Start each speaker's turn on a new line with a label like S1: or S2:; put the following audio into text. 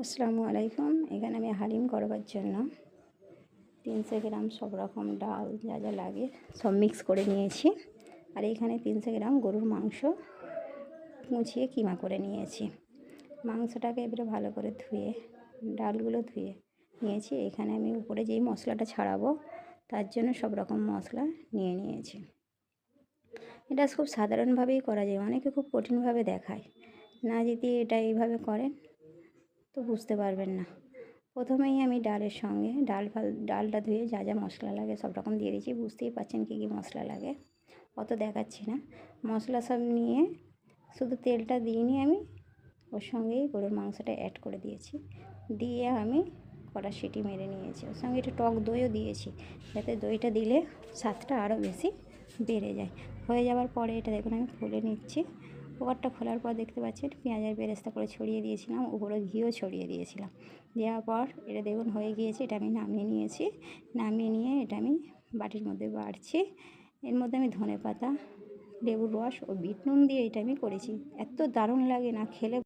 S1: আসসালামু আলাইকুম। এখানে আমি হালিম করবার জন্য 300 গ্রাম সব রকম ডাল যা যা লাগে সব মিক্স করে নিয়েছি। আর এখানে 300 গ্রাম গরুর মাংস মুছিয়ে কিমা করে নিয়েছি। মাংসটাকে এবারে ভালো করে ধুয়ে ডালগুলো ধুয়ে নিয়েছি। এখানে আমি উপরে যেই মশলাটা ছাড়াবো তার জন্য সব রকম মশলা নিয়ে নিয়েছি। এটা খুব সাধারণভাবেই করা যায়, অনেকে খুব কঠিনভাবে দেখায়। না যদি এটা এইভাবে করেন তো বুঝতে পারবেন না। প্রথমেই আমি ডালের সঙ্গে ডালটা ধুয়ে যা যা মশলা লাগে সব রকম দিয়ে দিয়েছি। বুঝতেই পারছেন কী কী মশলা লাগে, অত দেখাচ্ছি না। মশলা সব নিয়ে শুধু তেলটা দিইনি, আমি ওর সঙ্গেই গরুর মাংসটা অ্যাড করে দিয়েছি। দিয়ে আমি কটা সিটি মেরে নিয়েছি। ওর সঙ্গে একটু টক দইও দিয়েছি, যাতে দইটা দিলে স্বাদটা আরও বেশি বেড়ে যায়। হয়ে যাওয়ার পরে এটা দেখুন আমি খুলে নিচ্ছি। কুকারটা খোলার পর দেখতে পাচ্ছেন পেঁয়াজের বেরেস্তা করে ছড়িয়ে দিয়েছিলাম, উপরে ঘিও ছড়িয়ে দিয়েছিলাম। দেওয়ার পর এটা দেখুন হয়ে গিয়েছে। এটা আমি নামিয়ে নিয়েছি। নামিয়ে নিয়ে এটা আমি বাটির মধ্যে বাড়ছি। এর মধ্যে আমি ধনেপাতা, লেবুর রস ও বিট নুন দিয়ে এটা আমি করেছি। এত দারুণ লাগে না, খেলে